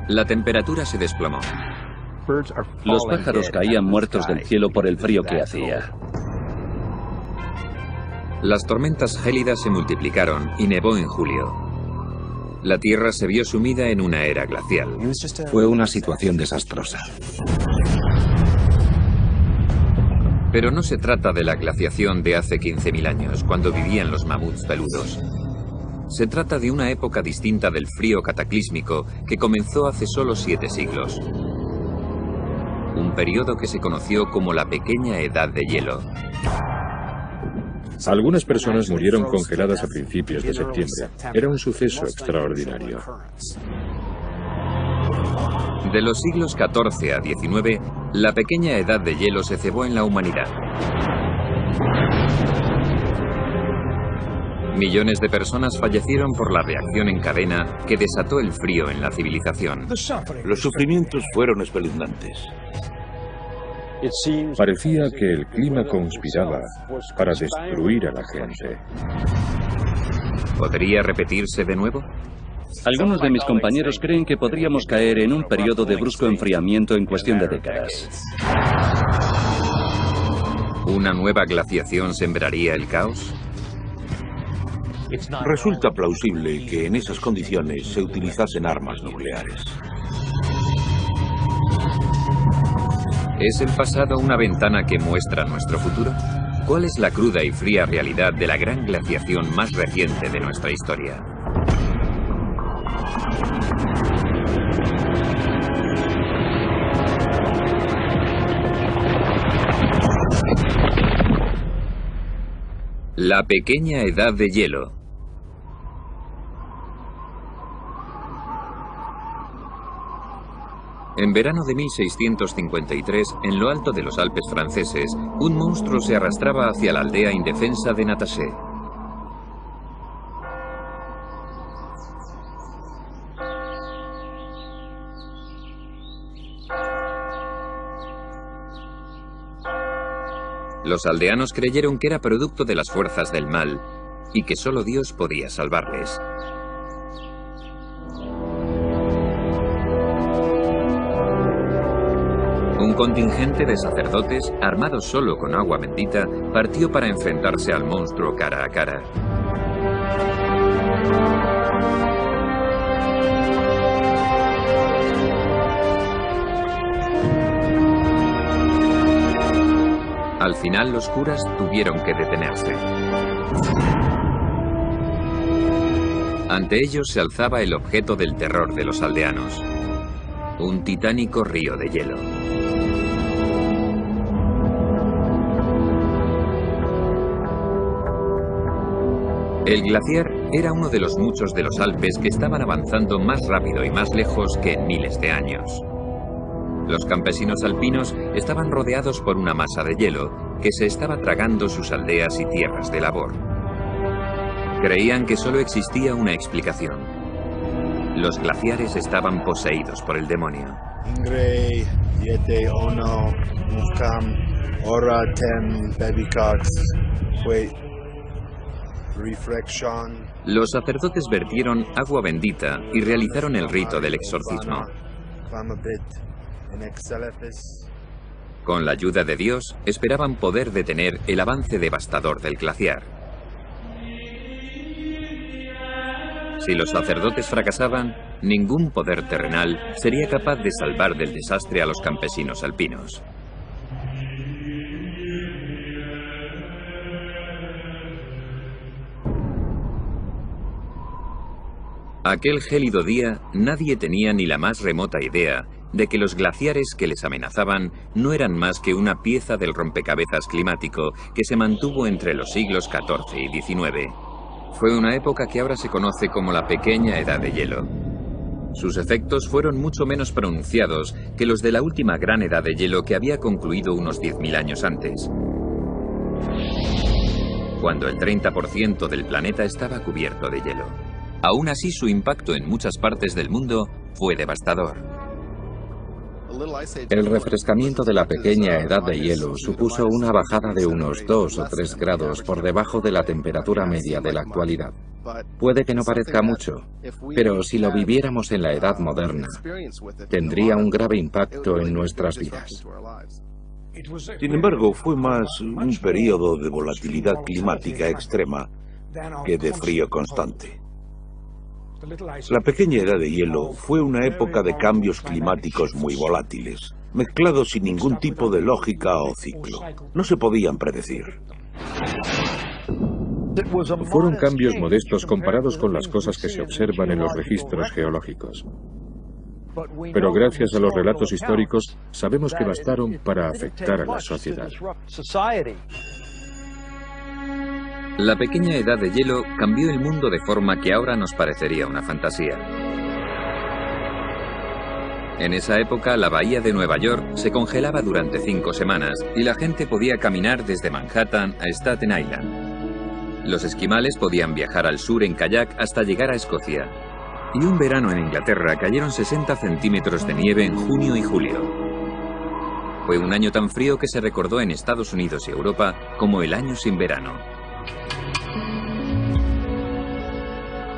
La temperatura se desplomó. Los pájaros caían muertos del cielo por el frío que hacía. Las tormentas gélidas se multiplicaron y nevó en julio. La Tierra se vio sumida en una era glacial. Fue una situación desastrosa. Pero no se trata de la glaciación de hace 15.000 años, cuando vivían los mamuts peludos. Se trata de una época distinta del frío cataclísmico que comenzó hace solo 7 siglos. Un periodo que se conoció como la Pequeña Edad de Hielo. Algunas personas murieron congeladas a principios de septiembre. Era un suceso extraordinario. De los siglos XIV a XIX, la Pequeña Edad de Hielo se cebó en la humanidad. Millones de personas fallecieron por la reacción en cadena que desató el frío en la civilización. Los sufrimientos fueron espeluznantes. Parecía que el clima conspiraba para destruir a la gente. ¿Podría repetirse de nuevo? Algunos de mis compañeros creen que podríamos caer en un periodo de brusco enfriamiento en cuestión de décadas. ¿Una nueva glaciación sembraría el caos? Resulta plausible que en esas condiciones se utilizasen armas nucleares. ¿Es el pasado una ventana que muestra nuestro futuro? ¿Cuál es la cruda y fría realidad de la gran glaciación más reciente de nuestra historia? La Pequeña Edad de Hielo. En verano de 1653, en lo alto de los Alpes franceses, un monstruo se arrastraba hacia la aldea indefensa de Natashe. Los aldeanos creyeron que era producto de las fuerzas del mal y que solo Dios podía salvarles. Un contingente de sacerdotes, armados solo con agua bendita, partió para enfrentarse al monstruo cara a cara. Al final, los curas tuvieron que detenerse. Ante ellos se alzaba el objeto del terror de los aldeanos: un titánico río de hielo. El glaciar era uno de los muchos de los Alpes que estaban avanzando más rápido y más lejos que en miles de años. Los campesinos alpinos estaban rodeados por una masa de hielo que se estaba tragando sus aldeas y tierras de labor. Creían que solo existía una explicación: los glaciares estaban poseídos por el demonio. Los sacerdotes vertieron agua bendita y realizaron el rito del exorcismo. Con la ayuda de Dios, esperaban poder detener el avance devastador del glaciar. Si los sacerdotes fracasaban, ningún poder terrenal sería capaz de salvar del desastre a los campesinos alpinos. Aquel gélido día, nadie tenía ni la más remota idea de que los glaciares que les amenazaban no eran más que una pieza del rompecabezas climático que se mantuvo entre los siglos XIV y XIX. Fue una época que ahora se conoce como la Pequeña Edad de Hielo. Sus efectos fueron mucho menos pronunciados que los de la última gran edad de hielo que había concluido unos 10.000 años antes, cuando el 30% del planeta estaba cubierto de hielo. Aún así, su impacto en muchas partes del mundo fue devastador. El refrescamiento de la pequeña edad de hielo supuso una bajada de unos 2 o 3 grados por debajo de la temperatura media de la actualidad. Puede que no parezca mucho, pero si lo viviéramos en la edad moderna, tendría un grave impacto en nuestras vidas. Sin embargo, fue más un periodo de volatilidad climática extrema que de frío constante. La pequeña edad de hielo fue una época de cambios climáticos muy volátiles, mezclados sin ningún tipo de lógica o ciclo. No se podían predecir. Fueron cambios modestos comparados con las cosas que se observan en los registros geológicos. Pero gracias a los relatos históricos, sabemos que bastaron para afectar a la sociedad. La pequeña edad de hielo cambió el mundo de forma que ahora nos parecería una fantasía. En esa época, la bahía de Nueva York se congelaba durante 5 semanas y la gente podía caminar desde Manhattan a Staten Island. Los esquimales podían viajar al sur en kayak hasta llegar a Escocia. Y un verano en Inglaterra cayeron 60 centímetros de nieve en junio y julio. Fue un año tan frío que se recordó en Estados Unidos y Europa como el año sin verano.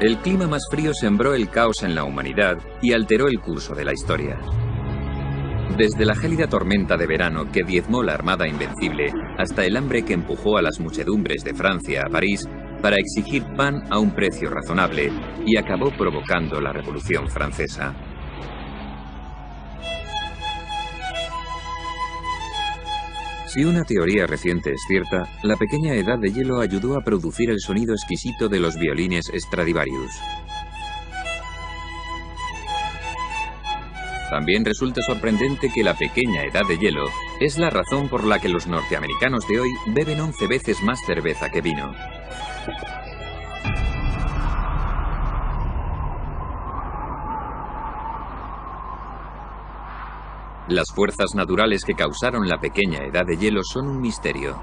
El clima más frío sembró el caos en la humanidad y alteró el curso de la historia. Desde la gélida tormenta de verano que diezmó la Armada Invencible hasta el hambre que empujó a las muchedumbres de Francia a París para exigir pan a un precio razonable y acabó provocando la Revolución Francesa. Si una teoría reciente es cierta, la pequeña edad de hielo ayudó a producir el sonido exquisito de los violines Stradivarius. También resulta sorprendente que la pequeña edad de hielo es la razón por la que los norteamericanos de hoy beben 11 veces más cerveza que vino. Las fuerzas naturales que causaron la pequeña edad de hielo son un misterio.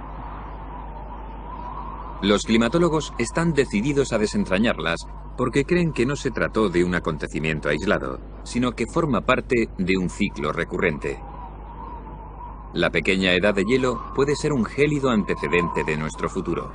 Los climatólogos están decididos a desentrañarlas porque creen que no se trató de un acontecimiento aislado, sino que forma parte de un ciclo recurrente. La pequeña edad de hielo puede ser un gélido antecedente de nuestro futuro.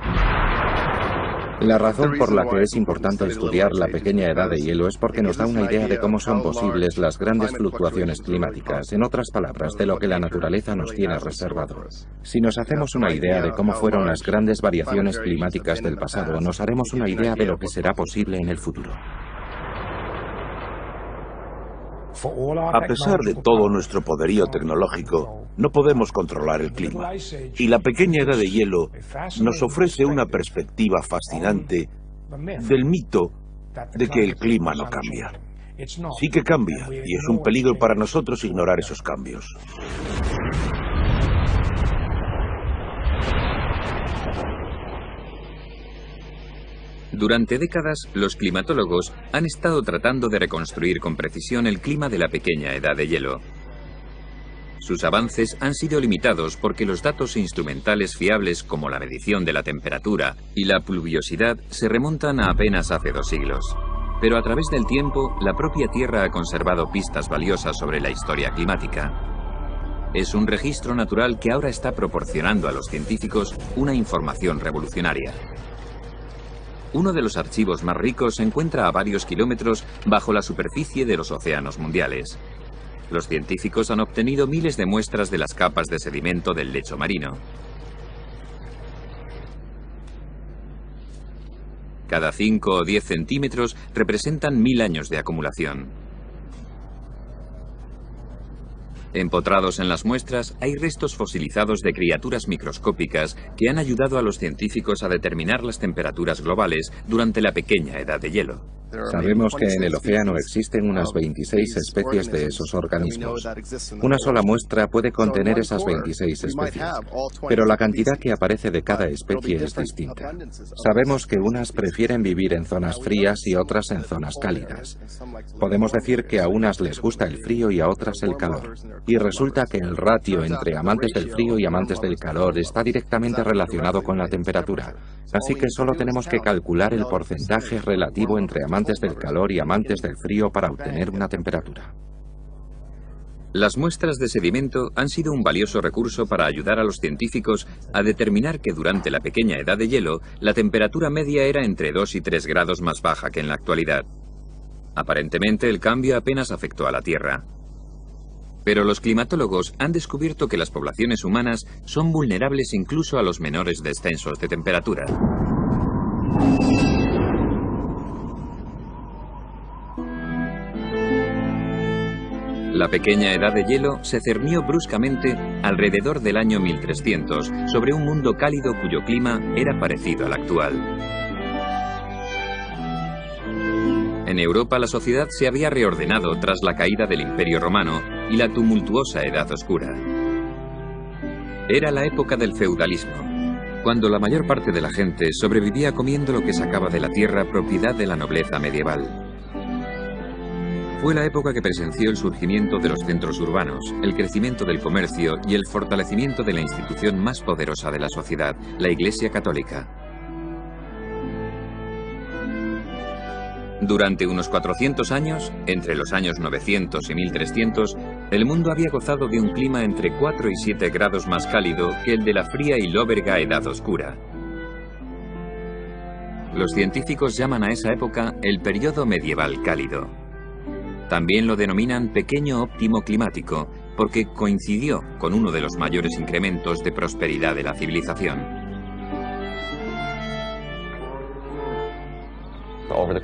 La razón por la que es importante estudiar la pequeña edad de hielo es porque nos da una idea de cómo son posibles las grandes fluctuaciones climáticas, en otras palabras, de lo que la naturaleza nos tiene reservado. Si nos hacemos una idea de cómo fueron las grandes variaciones climáticas del pasado, nos haremos una idea de lo que será posible en el futuro. A pesar de todo nuestro poderío tecnológico, no podemos controlar el clima. Y la pequeña edad de hielo nos ofrece una perspectiva fascinante del mito de que el clima no cambia. Sí que cambia, y es un peligro para nosotros ignorar esos cambios. Durante décadas, los climatólogos han estado tratando de reconstruir con precisión el clima de la pequeña edad de hielo. Sus avances han sido limitados porque los datos instrumentales fiables como la medición de la temperatura y la pluviosidad se remontan a apenas hace 2 siglos. Pero a través del tiempo, la propia Tierra ha conservado pistas valiosas sobre la historia climática. Es un registro natural que ahora está proporcionando a los científicos una información revolucionaria. Uno de los archivos más ricos se encuentra a varios kilómetros bajo la superficie de los océanos mundiales. Los científicos han obtenido miles de muestras de las capas de sedimento del lecho marino. Cada 5 o 10 centímetros representan 1000 años de acumulación. Empotrados en las muestras hay restos fosilizados de criaturas microscópicas que han ayudado a los científicos a determinar las temperaturas globales durante la pequeña edad de hielo. Sabemos que en el océano existen unas 26 especies de esos organismos. Una sola muestra puede contener esas 26 especies, pero la cantidad que aparece de cada especie es distinta. Sabemos que unas prefieren vivir en zonas frías y otras en zonas cálidas. Podemos decir que a unas les gusta el frío y a otras el calor. Y resulta que el ratio entre amantes del frío y amantes del calor está directamente relacionado con la temperatura. Así que solo tenemos que calcular el porcentaje relativo entre amantes del calor y amantes del frío para obtener una temperatura. Las muestras de sedimento han sido un valioso recurso para ayudar a los científicos a determinar que durante la pequeña edad de hielo, la temperatura media era entre 2 y 3 grados más baja que en la actualidad. Aparentemente, el cambio apenas afectó a la Tierra. Pero los climatólogos han descubierto que las poblaciones humanas son vulnerables incluso a los menores descensos de temperatura. La pequeña edad de hielo se cernió bruscamente alrededor del año 1300 sobre un mundo cálido cuyo clima era parecido al actual. En Europa la sociedad se había reordenado tras la caída del Imperio Romano y la tumultuosa Edad Oscura. Era la época del feudalismo, cuando la mayor parte de la gente sobrevivía comiendo lo que sacaba de la tierra propiedad de la nobleza medieval. Fue la época que presenció el surgimiento de los centros urbanos, el crecimiento del comercio y el fortalecimiento de la institución más poderosa de la sociedad, la Iglesia Católica. Durante unos 400 años, entre los años 900 y 1300, el mundo había gozado de un clima entre 4 y 7 grados más cálido que el de la fría y lóbrega Edad Oscura. Los científicos llaman a esa época el periodo medieval cálido. También lo denominan pequeño óptimo climático, porque coincidió con uno de los mayores incrementos de prosperidad de la civilización.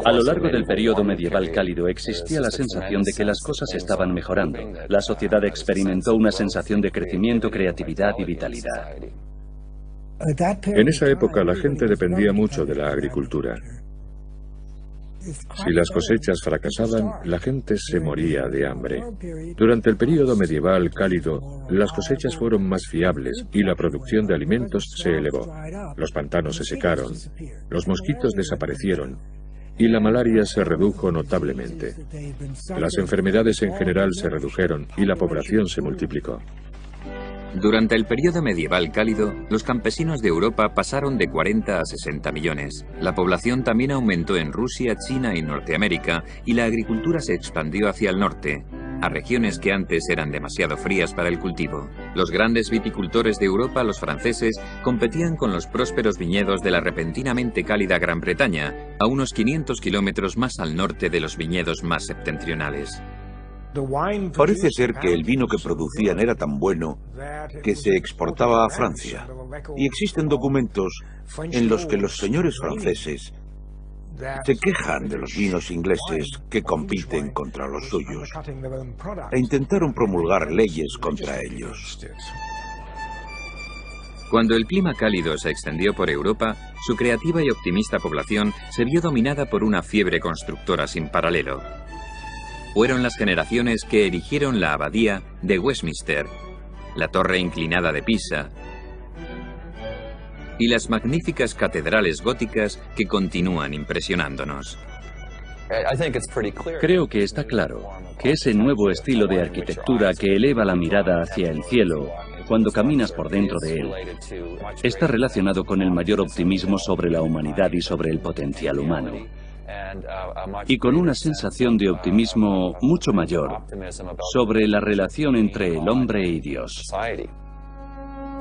A lo largo del periodo medieval cálido existía la sensación de que las cosas estaban mejorando. La sociedad experimentó una sensación de crecimiento, creatividad y vitalidad. En esa época la gente dependía mucho de la agricultura. Si las cosechas fracasaban, la gente se moría de hambre. Durante el período medieval cálido, las cosechas fueron más fiables y la producción de alimentos se elevó. Los pantanos se secaron, los mosquitos desaparecieron y la malaria se redujo notablemente. Las enfermedades en general se redujeron y la población se multiplicó. Durante el periodo medieval cálido, los campesinos de Europa pasaron de 40 a 60 millones. La población también aumentó en Rusia, China y Norteamérica, y la agricultura se expandió hacia el norte, a regiones que antes eran demasiado frías para el cultivo. Los grandes viticultores de Europa, los franceses, competían con los prósperos viñedos de la repentinamente cálida Gran Bretaña, a unos 500 kilómetros más al norte de los viñedos más septentrionales. Parece ser que el vino que producían era tan bueno que se exportaba a Francia. Y existen documentos en los que los señores franceses se quejan de los vinos ingleses que compiten contra los suyos e intentaron promulgar leyes contra ellos. Cuando el clima cálido se extendió por Europa, su creativa y optimista población se vio dominada por una fiebre constructora sin paralelo. Fueron las generaciones que erigieron la abadía de Westminster, la torre inclinada de Pisa y las magníficas catedrales góticas que continúan impresionándonos. Creo que está claro que ese nuevo estilo de arquitectura que eleva la mirada hacia el cielo cuando caminas por dentro de él está relacionado con el mayor optimismo sobre la humanidad y sobre el potencial humano. Y con una sensación de optimismo mucho mayor sobre la relación entre el hombre y Dios.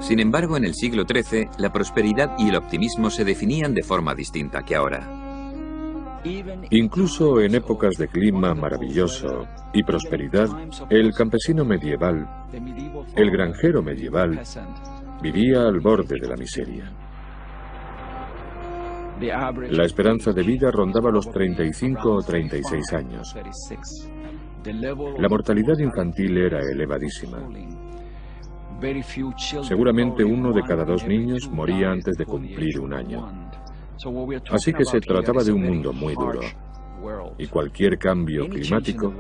Sin embargo, en el siglo XIII, la prosperidad y el optimismo se definían de forma distinta que ahora. Incluso en épocas de clima maravilloso y prosperidad, el campesino medieval, el granjero medieval, vivía al borde de la miseria. La esperanza de vida rondaba los 35 o 36 años. La mortalidad infantil era elevadísima. Seguramente 1 de cada 2 niños moría antes de cumplir 1 año. Así que se trataba de un mundo muy duro, y cualquier cambio climático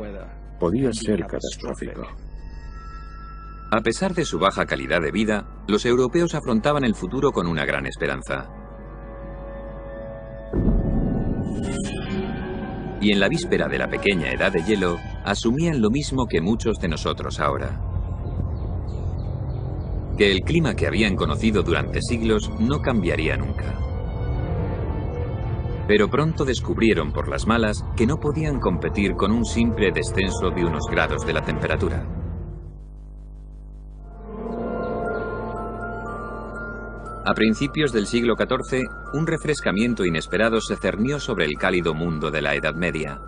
podía ser catastrófico. A pesar de su baja calidad de vida, los europeos afrontaban el futuro con una gran esperanza. Y en la víspera de la pequeña edad de hielo, asumían lo mismo que muchos de nosotros ahora. Que el clima que habían conocido durante siglos no cambiaría nunca. Pero pronto descubrieron por las malas que no podían competir con un simple descenso de unos grados de la temperatura. A principios del siglo XIV, un refrescamiento inesperado se cernió sobre el cálido mundo de la Edad Media.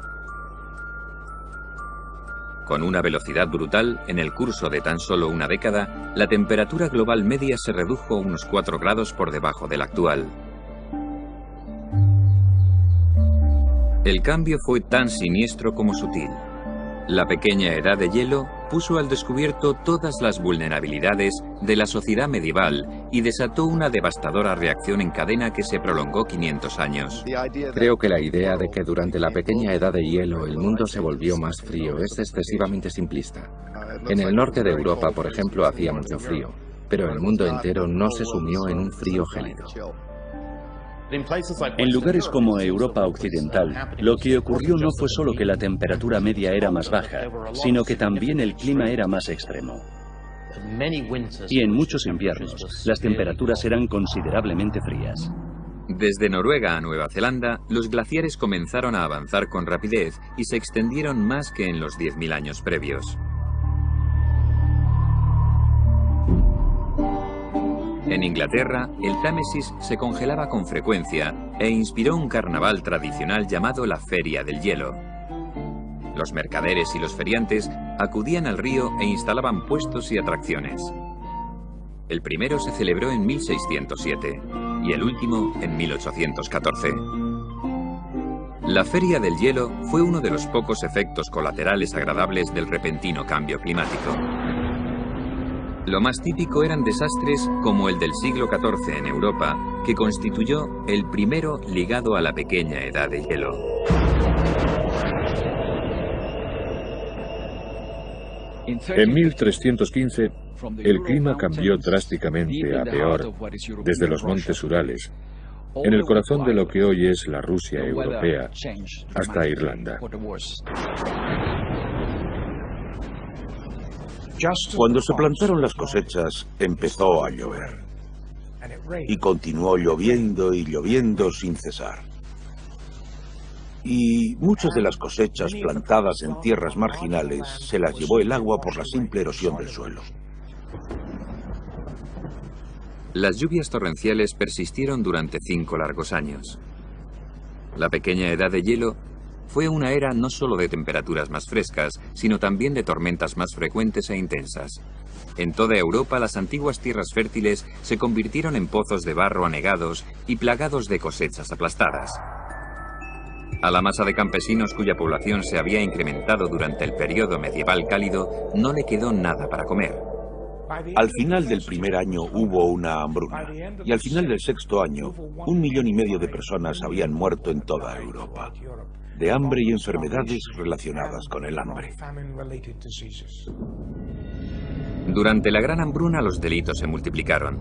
Con una velocidad brutal, en el curso de tan solo una década, la temperatura global media se redujo unos 4 grados por debajo de la actual. El cambio fue tan siniestro como sutil. La pequeña edad de hielo puso al descubierto todas las vulnerabilidades de la sociedad medieval y desató una devastadora reacción en cadena que se prolongó 500 años. Creo que la idea de que durante la pequeña edad de hielo el mundo se volvió más frío es excesivamente simplista. En el norte de Europa, por ejemplo, hacía mucho frío, pero el mundo entero no se sumió en un frío gélido. En lugares como Europa Occidental, lo que ocurrió no fue solo que la temperatura media era más baja, sino que también el clima era más extremo. Y en muchos inviernos, las temperaturas eran considerablemente frías. Desde Noruega a Nueva Zelanda, los glaciares comenzaron a avanzar con rapidez y se extendieron más que en los 10.000 años previos. En Inglaterra, el Támesis se congelaba con frecuencia e inspiró un carnaval tradicional llamado la Feria del Hielo. Los mercaderes y los feriantes acudían al río e instalaban puestos y atracciones. El primero se celebró en 1607 y el último en 1814. La Feria del Hielo fue uno de los pocos efectos colaterales agradables del repentino cambio climático. Lo más típico eran desastres como el del siglo XIV en Europa, que constituyó el primero ligado a la pequeña edad de hielo. En 1315, el clima cambió drásticamente a peor desde los montes Urales, en el corazón de lo que hoy es la Rusia europea, hasta Irlanda. Cuando se plantaron las cosechas, empezó a llover. Y continuó lloviendo y lloviendo sin cesar. Y muchas de las cosechas plantadas en tierras marginales se las llevó el agua por la simple erosión del suelo. Las lluvias torrenciales persistieron durante 5 largos años. La pequeña edad de hielo fue una era no solo de temperaturas más frescas, sino también de tormentas más frecuentes e intensas. En toda Europa, las antiguas tierras fértiles se convirtieron en pozos de barro anegados y plagados de cosechas aplastadas. A la masa de campesinos cuya población se había incrementado durante el periodo medieval cálido, no le quedó nada para comer. Al final del primer año hubo una hambruna, y al final del 6.º año, 1,5 millones de personas habían muerto en toda Europa, de hambre y enfermedades relacionadas con el hambre. Durante la gran hambruna los delitos se multiplicaron.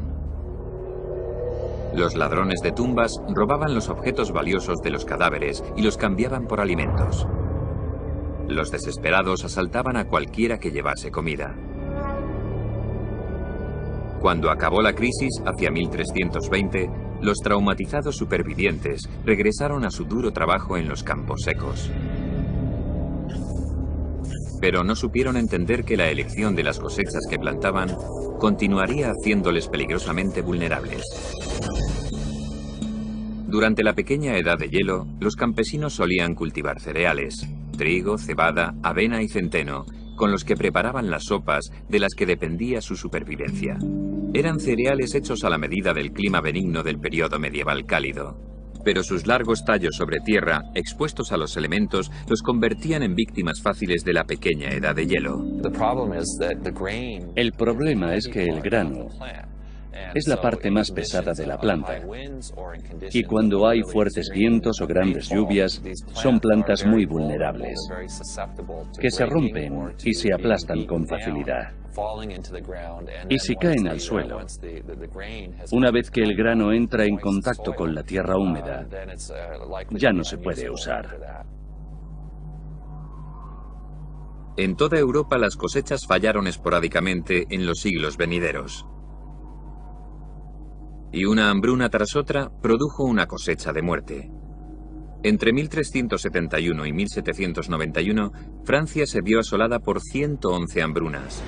Los ladrones de tumbas robaban los objetos valiosos de los cadáveres y los cambiaban por alimentos. Los desesperados asaltaban a cualquiera que llevase comida. Cuando acabó la crisis, hacia 1320, los traumatizados supervivientes regresaron a su duro trabajo en los campos secos. Pero no supieron entender que la elección de las cosechas que plantaban continuaría haciéndoles peligrosamente vulnerables. Durante la pequeña edad de hielo, los campesinos solían cultivar cereales, trigo, cebada, avena y centeno, con los que preparaban las sopas de las que dependía su supervivencia. Eran cereales hechos a la medida del clima benigno del periodo medieval cálido. Pero sus largos tallos sobre tierra, expuestos a los elementos, los convertían en víctimas fáciles de la pequeña edad de hielo. El problema es que el grano es la parte más pesada de la planta. Y cuando hay fuertes vientos o grandes lluvias, son plantas muy vulnerables, que se rompen y se aplastan con facilidad. Y si caen al suelo, una vez que el grano entra en contacto con la tierra húmeda, ya no se puede usar. En toda Europa las cosechas fallaron esporádicamente en los siglos venideros. Y una hambruna tras otra produjo una cosecha de muerte. Entre 1371 y 1791, Francia se vio asolada por 111 hambrunas.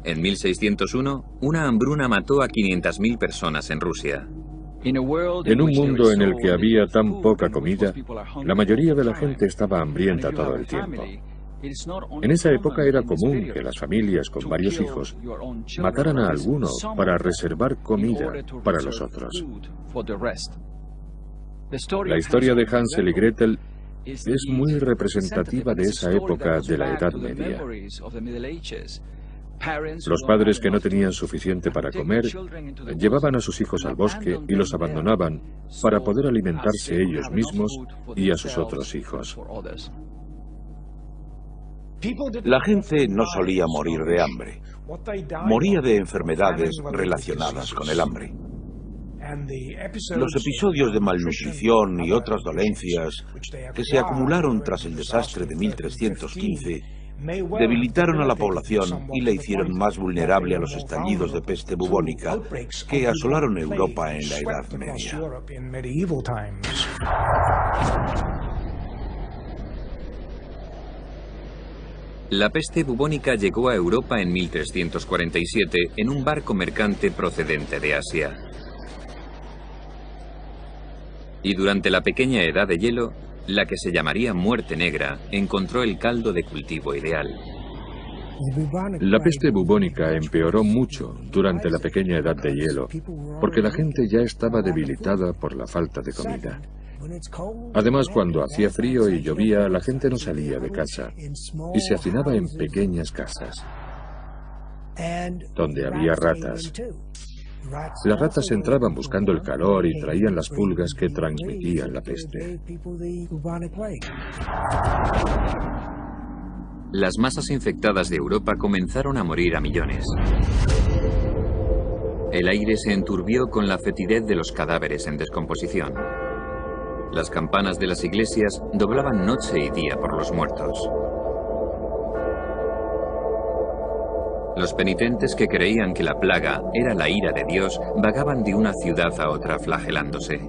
En 1601, una hambruna mató a 500.000 personas en Rusia. En un mundo en el que había tan poca comida, la mayoría de la gente estaba hambrienta todo el tiempo. En esa época era común que las familias con varios hijos mataran a alguno para reservar comida para los otros. La historia de Hansel y Gretel es muy representativa de esa época de la Edad Media. Los padres que no tenían suficiente para comer llevaban a sus hijos al bosque y los abandonaban para poder alimentarse ellos mismos y a sus otros hijos. La gente no solía morir de hambre, moría de enfermedades relacionadas con el hambre. Los episodios de malnutrición y otras dolencias que se acumularon tras el desastre de 1315 debilitaron a la población y la hicieron más vulnerable a los estallidos de peste bubónica que asolaron Europa en la Edad Media. La peste bubónica llegó a Europa en 1347 en un barco mercante procedente de Asia. Y durante la pequeña edad de hielo, la que se llamaría Muerte Negra encontró el caldo de cultivo ideal. La peste bubónica empeoró mucho durante la pequeña edad de hielo, porque la gente ya estaba debilitada por la falta de comida. Además, cuando hacía frío y llovía, la gente no salía de casa y se hacinaba en pequeñas casas, donde había ratas. Las ratas entraban buscando el calor y traían las pulgas que transmitían la peste. Las masas infectadas de Europa comenzaron a morir a millones. El aire se enturbió con la fetidez de los cadáveres en descomposición. Las campanas de las iglesias doblaban noche y día por los muertos. Los penitentes que creían que la plaga era la ira de Dios vagaban de una ciudad a otra flagelándose.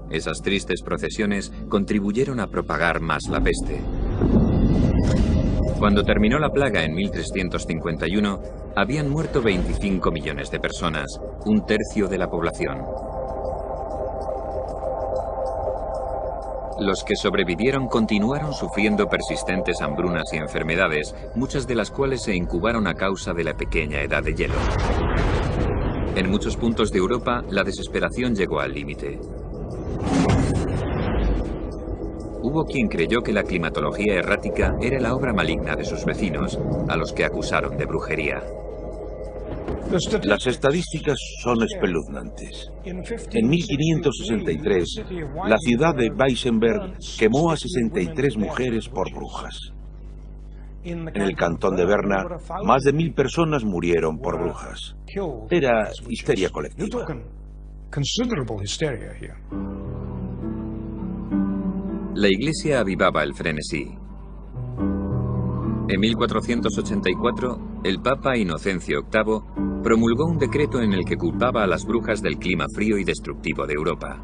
Esas tristes procesiones contribuyeron a propagar más la peste. Cuando terminó la plaga en 1351, habían muerto 25 millones de personas, un tercio de la población. Los que sobrevivieron continuaron sufriendo persistentes hambrunas y enfermedades, muchas de las cuales se incubaron a causa de la pequeña edad de hielo. En muchos puntos de Europa, la desesperación llegó al límite. Hubo quien creyó que la climatología errática era la obra maligna de sus vecinos, a los que acusaron de brujería. Las estadísticas son espeluznantes. En 1563, la ciudad de Weissenberg quemó a 63 mujeres por brujas. En el cantón de Berna, más de 1000 personas murieron por brujas. Era histeria colectiva. La Iglesia avivaba el frenesí. En 1484, el Papa Inocencio VIII promulgó un decreto en el que culpaba a las brujas del clima frío y destructivo de Europa.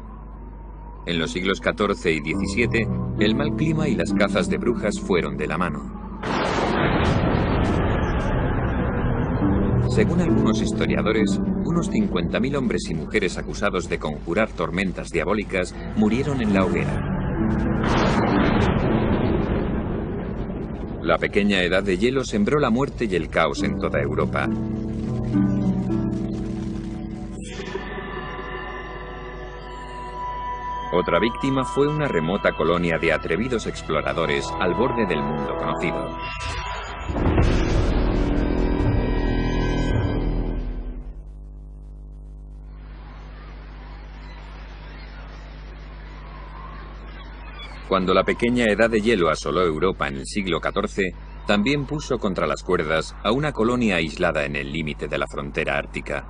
En los siglos XIV y XVII, el mal clima y las cazas de brujas fueron de la mano. Según algunos historiadores, unos 50.000 hombres y mujeres acusados de conjurar tormentas diabólicas murieron en la hoguera. La pequeña edad de hielo sembró la muerte y el caos en toda Europa. Otra víctima fue una remota colonia de atrevidos exploradores al borde del mundo conocido. Cuando la pequeña edad de hielo asoló Europa en el siglo XIV, también puso contra las cuerdas a una colonia aislada en el límite de la frontera ártica.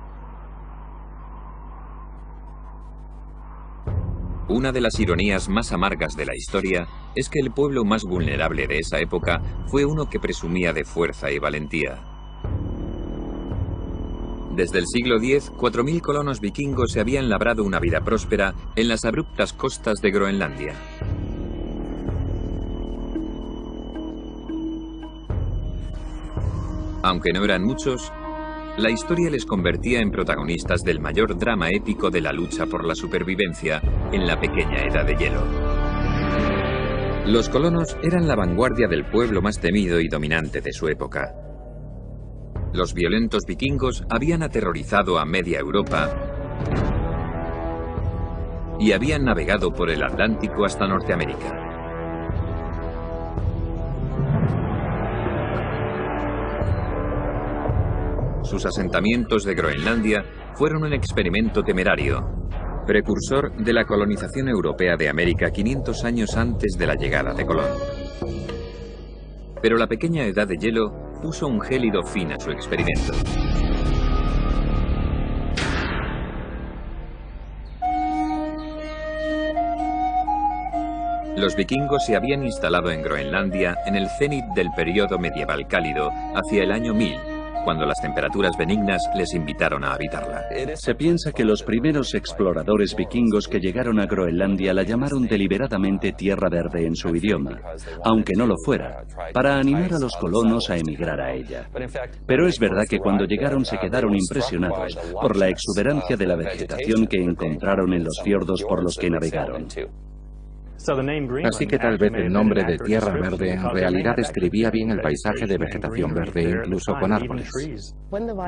Una de las ironías más amargas de la historia es que el pueblo más vulnerable de esa época fue uno que presumía de fuerza y valentía. Desde el siglo X, 4.000 colonos vikingos se habían labrado una vida próspera en las abruptas costas de Groenlandia. Aunque no eran muchos, la historia les convertía en protagonistas del mayor drama épico de la lucha por la supervivencia en la pequeña Edad de Hielo. Los colonos eran la vanguardia del pueblo más temido y dominante de su época. Los violentos vikingos habían aterrorizado a media Europa y habían navegado por el Atlántico hasta Norteamérica. Sus asentamientos de Groenlandia fueron un experimento temerario, precursor de la colonización europea de América 500 años antes de la llegada de Colón. Pero la pequeña Edad de Hielo puso un gélido fin a su experimento. Los vikingos se habían instalado en Groenlandia en el cenit del período medieval cálido, hacia el año 1000, cuando las temperaturas benignas les invitaron a habitarla. Se piensa que los primeros exploradores vikingos que llegaron a Groenlandia la llamaron deliberadamente Tierra Verde en su idioma, aunque no lo fuera, para animar a los colonos a emigrar a ella. Pero es verdad que cuando llegaron se quedaron impresionados por la exuberancia de la vegetación que encontraron en los fiordos por los que navegaron. Así que tal vez el nombre de Tierra Verde en realidad describía bien el paisaje de vegetación verde, incluso con árboles.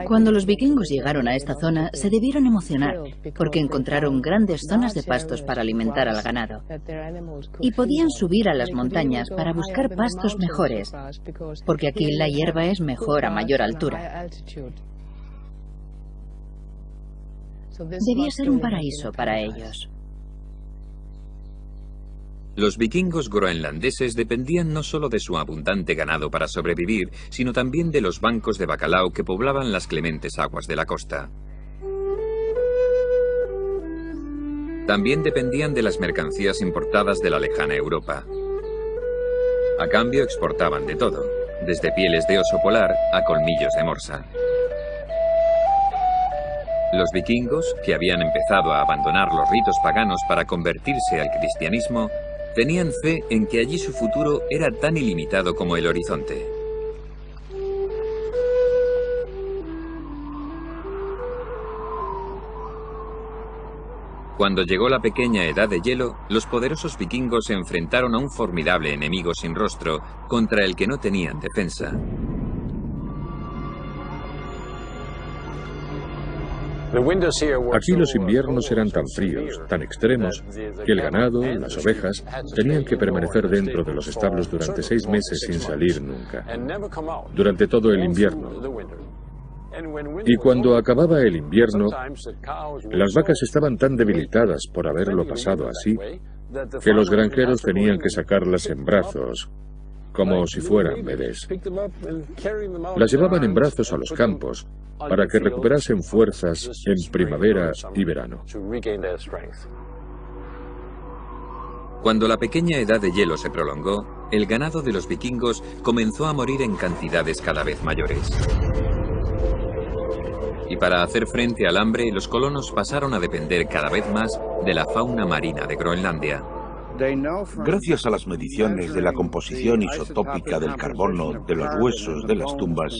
Cuando los vikingos llegaron a esta zona, se debieron emocionar, porque encontraron grandes zonas de pastos para alimentar al ganado. Y podían subir a las montañas para buscar pastos mejores, porque aquí la hierba es mejor a mayor altura. Debía ser un paraíso para ellos. Los vikingos groenlandeses dependían no solo de su abundante ganado para sobrevivir, sino también de los bancos de bacalao que poblaban las clementes aguas de la costa. También dependían de las mercancías importadas de la lejana Europa. A cambio exportaban de todo, desde pieles de oso polar a colmillos de morsa. Los vikingos, que habían empezado a abandonar los ritos paganos para convertirse al cristianismo, tenían fe en que allí su futuro era tan ilimitado como el horizonte. Cuando llegó la pequeña Edad de Hielo, los poderosos vikingos se enfrentaron a un formidable enemigo sin rostro, contra el que no tenían defensa. Aquí los inviernos eran tan fríos, tan extremos, que el ganado, las ovejas, tenían que permanecer dentro de los establos durante 6 meses sin salir nunca, durante todo el invierno. Y cuando acababa el invierno, las vacas estaban tan debilitadas por haberlo pasado así, que los granjeros tenían que sacarlas en brazos, como si fueran bebés. Las llevaban en brazos a los campos para que recuperasen fuerzas en primavera y verano. Cuando la pequeña Edad de Hielo se prolongó, el ganado de los vikingos comenzó a morir en cantidades cada vez mayores. Y para hacer frente al hambre, los colonos pasaron a depender cada vez más de la fauna marina de Groenlandia. Gracias a las mediciones de la composición isotópica del carbono de los huesos de las tumbas,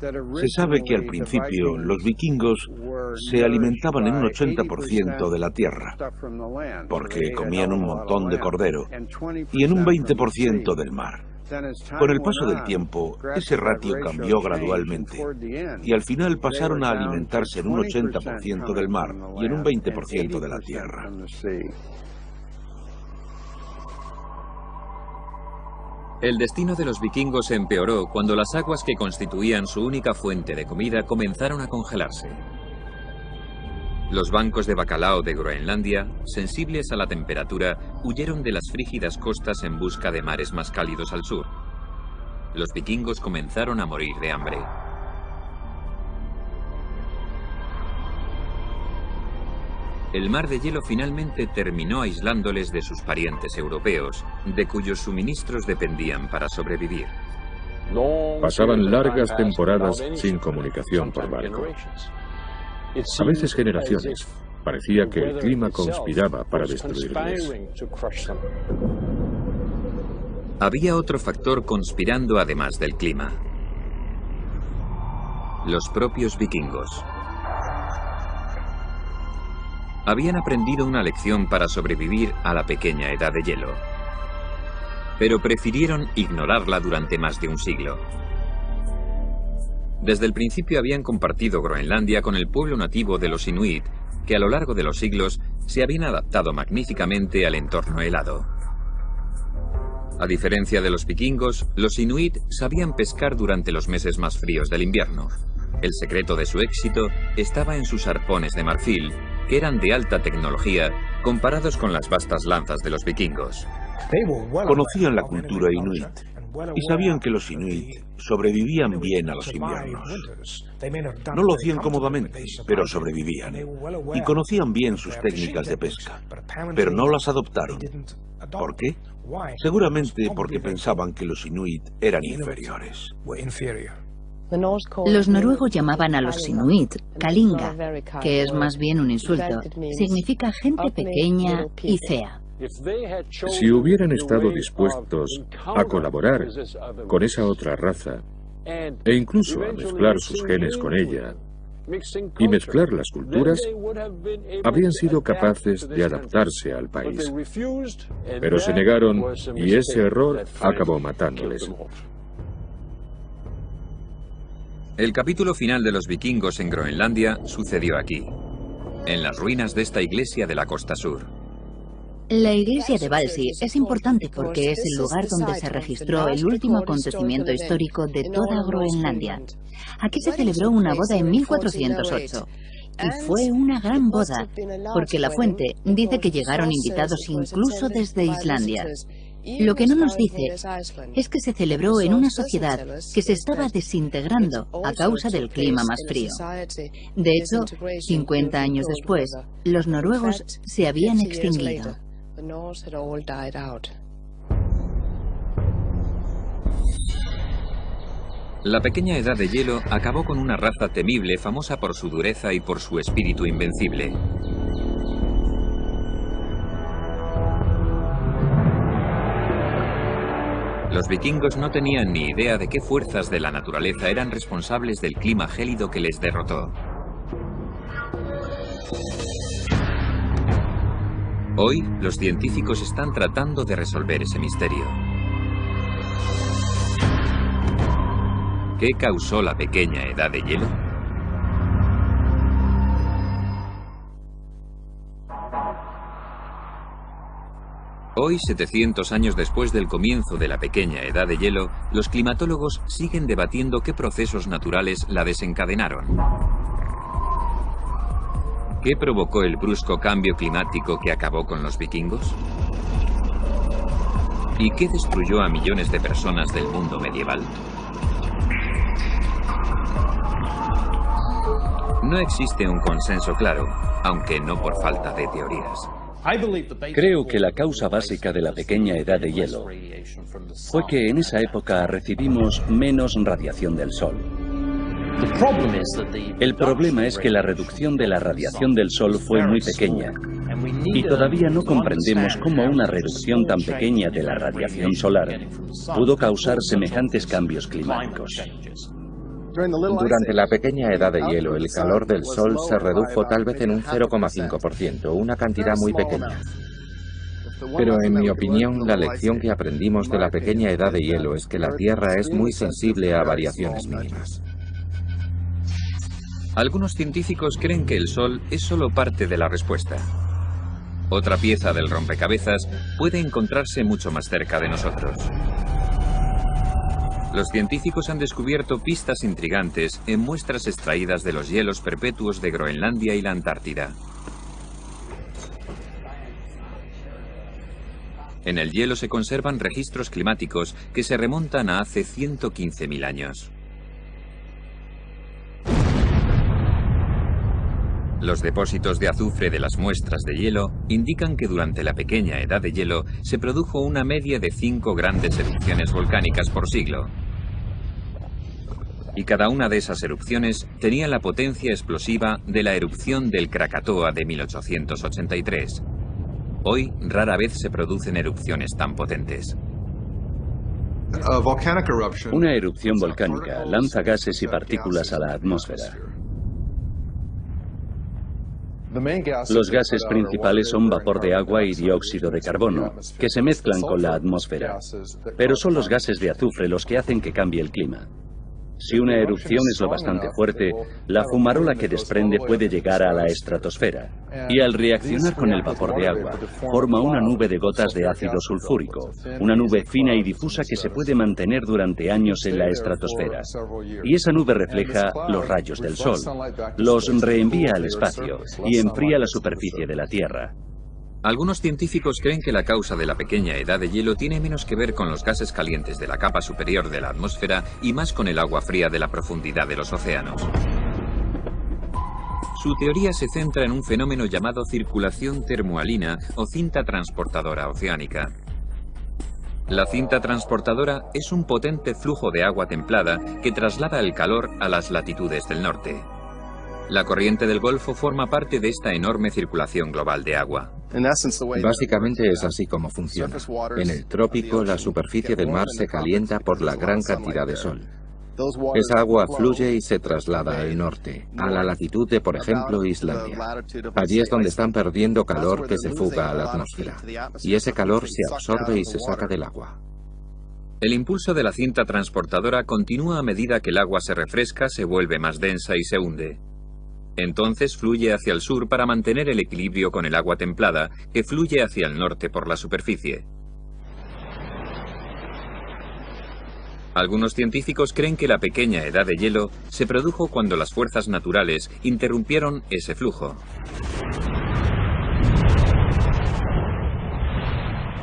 se sabe que al principio los vikingos se alimentaban en un 80% de la tierra, porque comían un montón de cordero, y en un 20% del mar. Con el paso del tiempo, ese ratio cambió gradualmente, y al final pasaron a alimentarse en un 80% del mar y en un 20% de la tierra. El destino de los vikingos se empeoró cuando las aguas que constituían su única fuente de comida comenzaron a congelarse. Los bancos de bacalao de Groenlandia, sensibles a la temperatura, huyeron de las frígidas costas en busca de mares más cálidos al sur. Los vikingos comenzaron a morir de hambre. El mar de hielo finalmente terminó aislándoles de sus parientes europeos, de cuyos suministros dependían para sobrevivir. Pasaban largas temporadas sin comunicación por barco. A veces generaciones. Parecía que el clima conspiraba para destruirles. Había otro factor conspirando además del clima. los propios vikingos. Habían aprendido una lección para sobrevivir a la pequeña edad de hielo, pero prefirieron ignorarla durante más de un siglo. Desde el principio habían compartido Groenlandia con el pueblo nativo de los Inuit, que a lo largo de los siglos se habían adaptado magníficamente al entorno helado. A diferencia de los vikingos, los Inuit sabían pescar durante los meses más fríos del invierno. El secreto de su éxito estaba en sus arpones de marfil, que eran de alta tecnología comparados con las vastas lanzas de los vikingos. Conocían la cultura inuit y sabían que los inuit sobrevivían bien a los inviernos. No lo hacían cómodamente, pero sobrevivían. Y conocían bien sus técnicas de pesca, pero no las adoptaron. ¿Por qué? Seguramente porque pensaban que los inuit eran inferiores. Los noruegos llamaban a los inuit Kalinga, que es más bien un insulto. Significa gente pequeña y fea. Si hubieran estado dispuestos a colaborar con esa otra raza e incluso a mezclar sus genes con ella y mezclar las culturas, habrían sido capaces de adaptarse al país. Pero se negaron y ese error acabó matándoles. El capítulo final de los vikingos en Groenlandia sucedió aquí, en las ruinas de esta iglesia de la costa sur. La iglesia de Valsi es importante porque es el lugar donde se registró el último acontecimiento histórico de toda Groenlandia. Aquí se celebró una boda en 1408. Y fue una gran boda, porque la fuente dice que llegaron invitados incluso desde Islandia. Lo que no nos dice es que se celebró en una sociedad que se estaba desintegrando a causa del clima más frío. De hecho, 50 años después, los noruegos se habían extinguido. La pequeña edad de hielo acabó con una raza temible famosa por su dureza y por su espíritu invencible. Los vikingos no tenían ni idea de qué fuerzas de la naturaleza eran responsables del clima gélido que les derrotó. Hoy, los científicos están tratando de resolver ese misterio. ¿Qué causó la pequeña edad de hielo? Hoy, 700 años después del comienzo de la pequeña edad de hielo, los climatólogos siguen debatiendo qué procesos naturales la desencadenaron. ¿Qué provocó el brusco cambio climático que acabó con los vikingos? ¿Y qué destruyó a millones de personas del mundo medieval? No existe un consenso claro, aunque no por falta de teorías. Creo que la causa básica de la pequeña edad de hielo fue que en esa época recibimos menos radiación del Sol. El problema es que la reducción de la radiación del Sol fue muy pequeña y todavía no comprendemos cómo una reducción tan pequeña de la radiación solar pudo causar semejantes cambios climáticos. Durante la pequeña edad de hielo, el calor del Sol se redujo tal vez en un 0,5%, una cantidad muy pequeña. Pero en mi opinión, la lección que aprendimos de la pequeña edad de hielo es que la Tierra es muy sensible a variaciones mínimas. Algunos científicos creen que el Sol es solo parte de la respuesta. Otra pieza del rompecabezas puede encontrarse mucho más cerca de nosotros. Los científicos han descubierto pistas intrigantes en muestras extraídas de los hielos perpetuos de Groenlandia y la Antártida. En el hielo se conservan registros climáticos que se remontan a hace 115.000 años. Los depósitos de azufre de las muestras de hielo indican que durante la pequeña edad de hielo se produjo una media de 5 grandes erupciones volcánicas por siglo. Y cada una de esas erupciones tenía la potencia explosiva de la erupción del Krakatoa de 1883. Hoy rara vez se producen erupciones tan potentes. Una erupción volcánica lanza gases y partículas a la atmósfera. Los gases principales son vapor de agua y dióxido de carbono, que se mezclan con la atmósfera. Pero son los gases de azufre los que hacen que cambie el clima. Si una erupción es lo bastante fuerte, la fumarola que desprende puede llegar a la estratosfera y al reaccionar con el vapor de agua, forma una nube de gotas de ácido sulfúrico, una nube fina y difusa que se puede mantener durante años en la estratosfera. Y esa nube refleja los rayos del sol, los reenvía al espacio y enfría la superficie de la Tierra. Algunos científicos creen que la causa de la pequeña edad de hielo tiene menos que ver con los gases calientes de la capa superior de la atmósfera y más con el agua fría de la profundidad de los océanos. Su teoría se centra en un fenómeno llamado circulación termohalina o cinta transportadora oceánica. La cinta transportadora es un potente flujo de agua templada que traslada el calor a las latitudes del norte. La corriente del Golfo forma parte de esta enorme circulación global de agua. Básicamente es así como funciona. En el trópico, la superficie del mar se calienta por la gran cantidad de sol. Esa agua fluye y se traslada al norte, a la latitud de, por ejemplo, Islandia. Allí es donde están perdiendo calor que se fuga a la atmósfera. Y ese calor se absorbe y se saca del agua. El impulso de la cinta transportadora continúa a medida que el agua se refresca, se vuelve más densa y se hunde. Entonces fluye hacia el sur para mantener el equilibrio con el agua templada, que fluye hacia el norte por la superficie. Algunos científicos creen que la pequeña edad de hielo se produjo cuando las fuerzas naturales interrumpieron ese flujo.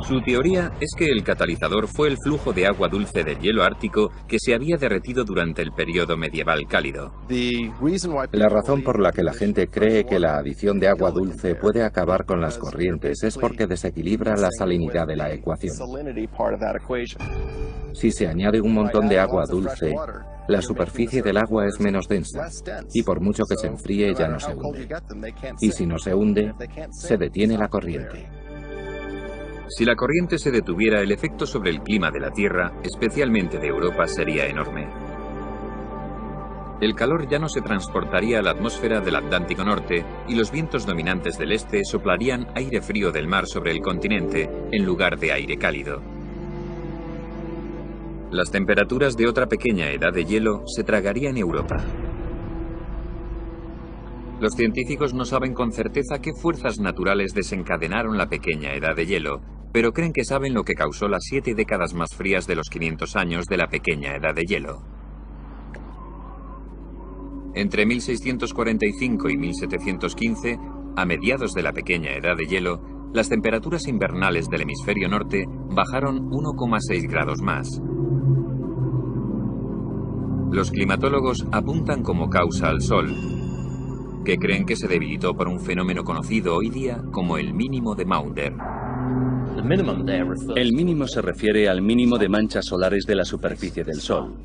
Su teoría es que el catalizador fue el flujo de agua dulce del hielo ártico que se había derretido durante el periodo medieval cálido. La razón por la que la gente cree que la adición de agua dulce puede acabar con las corrientes es porque desequilibra la salinidad de la ecuación. Si se añade un montón de agua dulce, la superficie del agua es menos densa, y por mucho que se enfríe ya no se hunde. Y si no se hunde, se detiene la corriente. Si la corriente se detuviera, el efecto sobre el clima de la Tierra, especialmente de Europa, sería enorme. El calor ya no se transportaría a la atmósfera del Atlántico Norte y los vientos dominantes del este soplarían aire frío del mar sobre el continente en lugar de aire cálido. Las temperaturas de otra pequeña edad de hielo se tragarían Europa. Los científicos no saben con certeza qué fuerzas naturales desencadenaron la pequeña edad de hielo, pero creen que saben lo que causó las 7 décadas más frías de los 500 años de la pequeña edad de hielo. Entre 1645 y 1715, a mediados de la pequeña edad de hielo, las temperaturas invernales del hemisferio norte bajaron 1,6 grados más. Los climatólogos apuntan como causa al Sol, que creen que se debilitó por un fenómeno conocido hoy día como el mínimo de Maunder. El mínimo se refiere al mínimo de manchas solares de la superficie del Sol.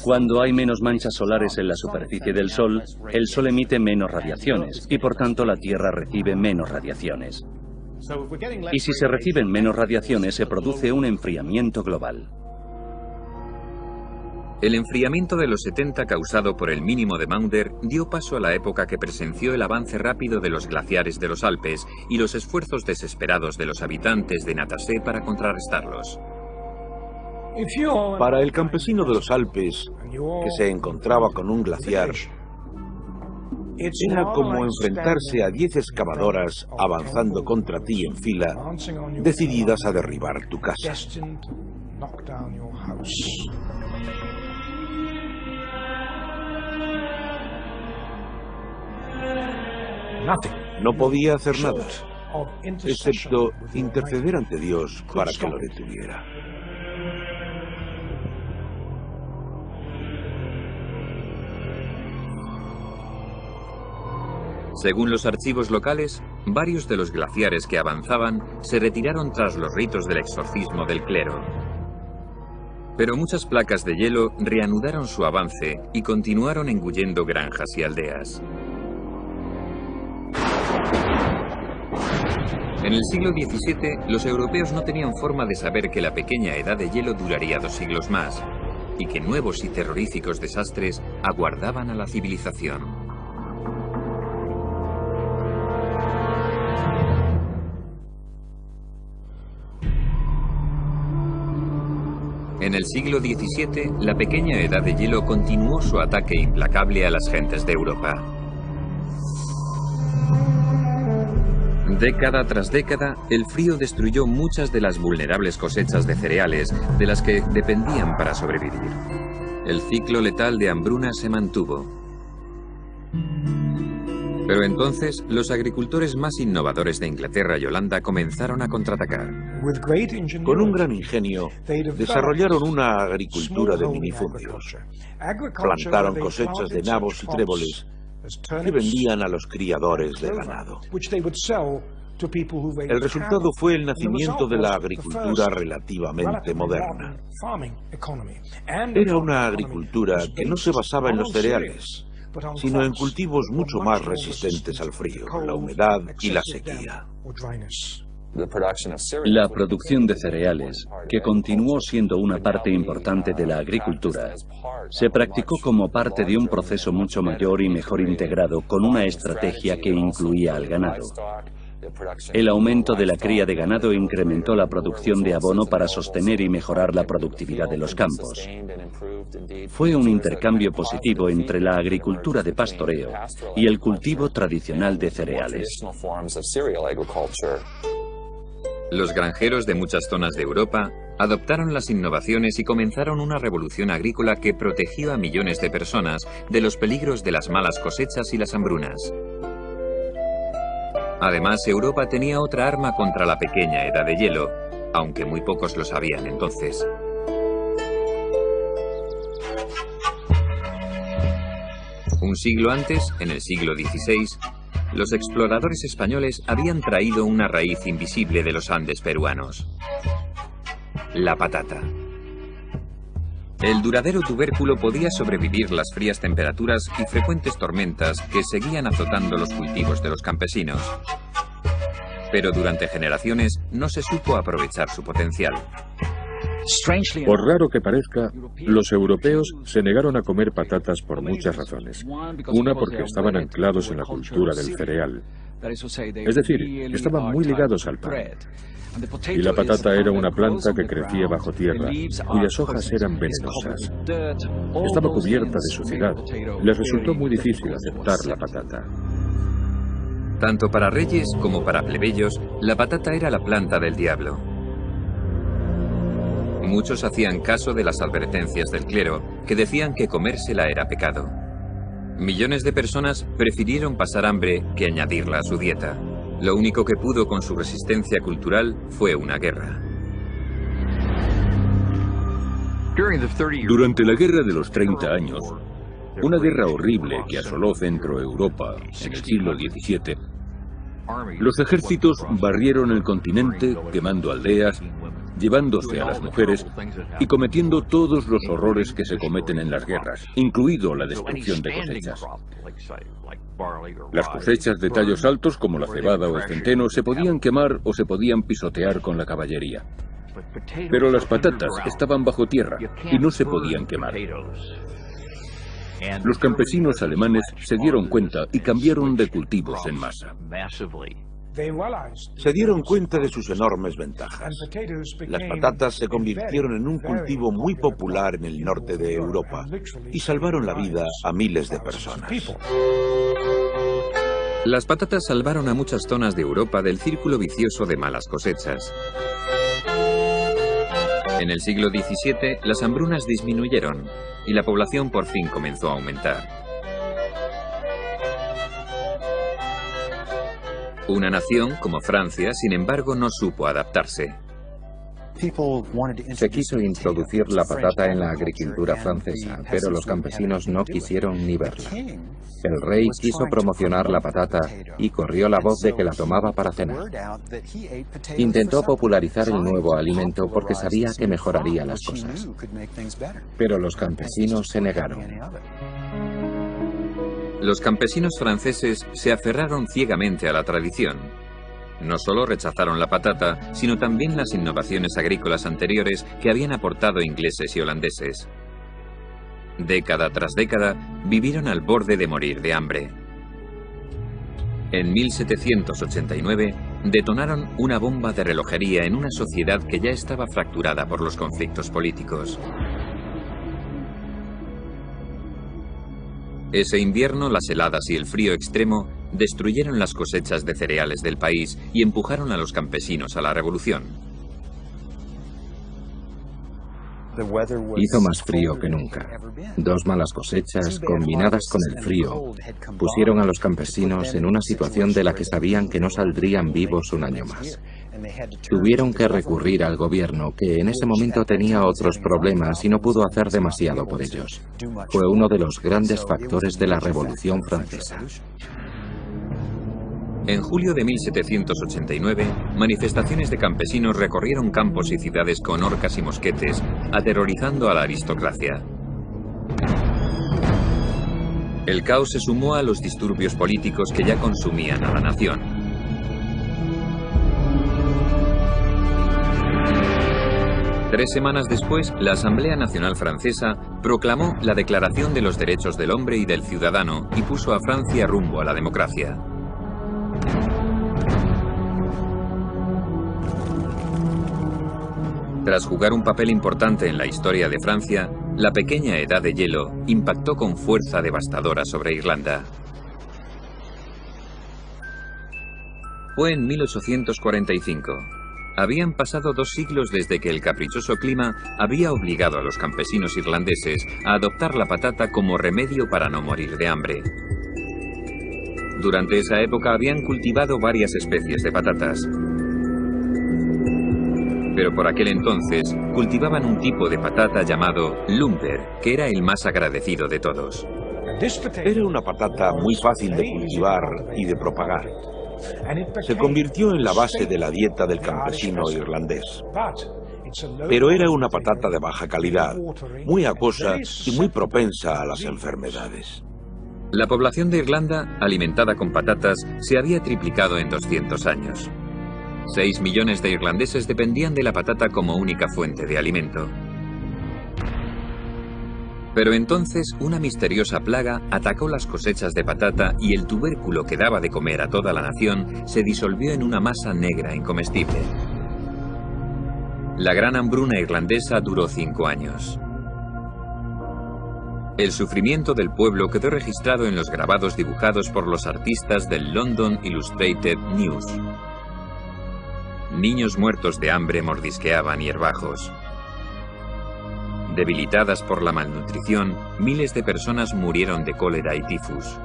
Cuando hay menos manchas solares en la superficie del Sol, el Sol emite menos radiaciones y por tanto la Tierra recibe menos radiaciones. Y si se reciben menos radiaciones, se produce un enfriamiento global. El enfriamiento de los 70 causado por el mínimo de Maunder dio paso a la época que presenció el avance rápido de los glaciares de los Alpes y los esfuerzos desesperados de los habitantes de Natasé para contrarrestarlos. Para el campesino de los Alpes, que se encontraba con un glaciar, era como enfrentarse a 10 excavadoras avanzando contra ti en fila, decididas a derribar tu casa. No podía hacer nada, excepto interceder ante Dios para que lo detuviera. Según los archivos locales, varios de los glaciares que avanzaban se retiraron tras los ritos del exorcismo del clero. Pero muchas placas de hielo reanudaron su avance y continuaron engullendo granjas y aldeas. En el siglo XVII, los europeos no tenían forma de saber que la pequeña edad de hielo duraría 2 siglos más y que nuevos y terroríficos desastres aguardaban a la civilización. En el siglo XVII, la pequeña edad de hielo continuó su ataque implacable a las gentes de Europa. Década tras década, el frío destruyó muchas de las vulnerables cosechas de cereales de las que dependían para sobrevivir. El ciclo letal de hambruna se mantuvo. Pero entonces, los agricultores más innovadores de Inglaterra y Holanda comenzaron a contraatacar. Con un gran ingenio, desarrollaron una agricultura de minifundios. Plantaron cosechas de nabos y tréboles que vendían a los criadores de ganado. El resultado fue el nacimiento de la agricultura relativamente moderna. Era una agricultura que no se basaba en los cereales, sino en cultivos mucho más resistentes al frío, la humedad y la sequía. La producción de cereales, que continuó siendo una parte importante de la agricultura, se practicó como parte de un proceso mucho mayor y mejor integrado con una estrategia que incluía al ganado. El aumento de la cría de ganado incrementó la producción de abono para sostener y mejorar la productividad de los campos. Fue un intercambio positivo entre la agricultura de pastoreo y el cultivo tradicional de cereales. Los granjeros de muchas zonas de Europa adoptaron las innovaciones y comenzaron una revolución agrícola que protegió a millones de personas de los peligros de las malas cosechas y las hambrunas. Además, Europa tenía otra arma contra la pequeña edad de hielo, aunque muy pocos lo sabían entonces. Un siglo antes, en el siglo XVI, los exploradores españoles habían traído una raíz invisible de los Andes peruanos: la patata. El duradero tubérculo podía sobrevivir las frías temperaturas y frecuentes tormentas que seguían azotando los cultivos de los campesinos. Pero durante generaciones no se supo aprovechar su potencial. Por raro que parezca, los europeos se negaron a comer patatas por muchas razones. Una, porque estaban anclados en la cultura del cereal. Es decir, estaban muy ligados al pan. Y la patata era una planta que crecía bajo tierra, cuyas hojas eran venenosas. Estaba cubierta de suciedad. Les resultó muy difícil aceptar la patata. Tanto para reyes como para plebeyos, la patata era la planta del diablo. Muchos hacían caso de las advertencias del clero, que decían que comérsela era pecado. Millones de personas prefirieron pasar hambre que añadirla a su dieta. Lo único que pudo con su resistencia cultural fue una guerra. Durante la Guerra de los 30 años, una guerra horrible que asoló Centro Europa en el siglo XVII, los ejércitos barrieron el continente, quemando aldeas, llevándose a las mujeres y cometiendo todos los horrores que se cometen en las guerras, incluido la destrucción de cosechas. Las cosechas de tallos altos, como la cebada o el centeno, se podían quemar o se podían pisotear con la caballería. Pero las patatas estaban bajo tierra y no se podían quemar. Los campesinos alemanes se dieron cuenta y cambiaron de cultivos en masa. Se dieron cuenta de sus enormes ventajas. Las patatas se convirtieron en un cultivo muy popular en el norte de Europa y salvaron la vida a miles de personas. Las patatas salvaron a muchas zonas de Europa del círculo vicioso de malas cosechas. En el siglo XVII, las hambrunas disminuyeron y la población por fin comenzó a aumentar. Una nación como Francia, sin embargo, no supo adaptarse. Se quiso introducir la patata en la agricultura francesa, pero los campesinos no quisieron ni verla. El rey quiso promocionar la patata y corrió la voz de que la tomaba para cenar. Intentó popularizar el nuevo alimento porque sabía que mejoraría las cosas. Pero los campesinos se negaron. Los campesinos franceses se aferraron ciegamente a la tradición. No solo rechazaron la patata, sino también las innovaciones agrícolas anteriores que habían aportado ingleses y holandeses. Década tras década, vivieron al borde de morir de hambre. En 1789, detonaron una bomba de relojería en una sociedad que ya estaba fracturada por los conflictos políticos. Ese invierno, las heladas y el frío extremo destruyeron las cosechas de cereales del país y empujaron a los campesinos a la revolución. Hizo más frío que nunca. Dos malas cosechas, combinadas con el frío, pusieron a los campesinos en una situación de la que sabían que no saldrían vivos un año más. Tuvieron que recurrir al gobierno, que en ese momento tenía otros problemas y no pudo hacer demasiado por ellos. Fue uno de los grandes factores de la Revolución Francesa. En julio de 1789, manifestaciones de campesinos recorrieron campos y ciudades con horcas y mosquetes, aterrorizando a la aristocracia. El caos se sumó a los disturbios políticos que ya consumían a la nación. Tres semanas después, la Asamblea Nacional Francesa proclamó la Declaración de los Derechos del Hombre y del Ciudadano y puso a Francia rumbo a la democracia. Tras jugar un papel importante en la historia de Francia, la pequeña edad de hielo impactó con fuerza devastadora sobre Irlanda. Fue en 1845. Habían pasado 2 siglos desde que el caprichoso clima había obligado a los campesinos irlandeses a adoptar la patata como remedio para no morir de hambre. Durante esa época habían cultivado varias especies de patatas. Pero por aquel entonces cultivaban un tipo de patata llamado lumber, que era el más agradecido de todos. Era una patata muy fácil de cultivar y de propagar. Se convirtió en la base de la dieta del campesino irlandés. Pero era una patata de baja calidad, muy acuosa y muy propensa a las enfermedades. La población de Irlanda, alimentada con patatas, se había triplicado en 200 años. 6 millones de irlandeses dependían de la patata como única fuente de alimento. Pero entonces una misteriosa plaga atacó las cosechas de patata y el tubérculo que daba de comer a toda la nación se disolvió en una masa negra incomestible. La gran hambruna irlandesa duró 5 años. El sufrimiento del pueblo quedó registrado en los grabados dibujados por los artistas del London Illustrated News. Niños muertos de hambre mordisqueaban hierbajos. Debilitadas por la malnutrición, miles de personas murieron de cólera y tifus.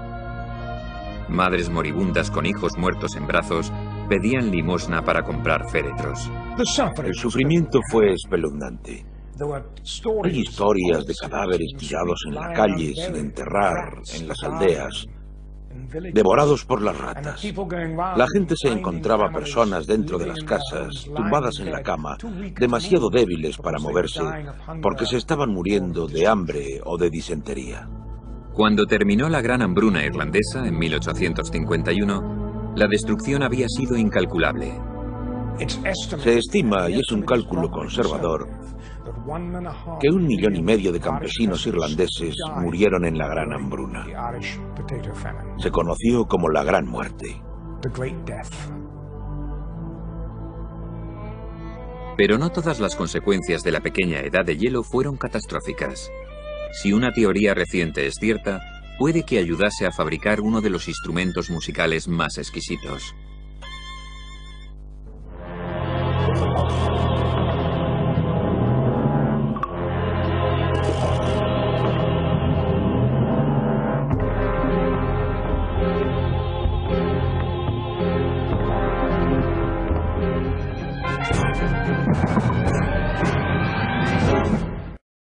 Madres moribundas con hijos muertos en brazos pedían limosna para comprar féretros. El sufrimiento fue espeluznante. Hay historias de cadáveres tirados en la calle sin enterrar, en las aldeas, devorados por las ratas. La gente se encontraba personas dentro de las casas, tumbadas en la cama, demasiado débiles para moverse, porque se estaban muriendo de hambre o de disentería. Cuando terminó la gran hambruna irlandesa en 1851, la destrucción había sido incalculable. Se estima, y es un cálculo conservador, que 1,5 millones de campesinos irlandeses murieron en la gran hambruna. Se conoció como la Gran Muerte. Pero no todas las consecuencias de la pequeña edad de hielo fueron catastróficas. Si una teoría reciente es cierta, puede que ayudase a fabricar uno de los instrumentos musicales más exquisitos.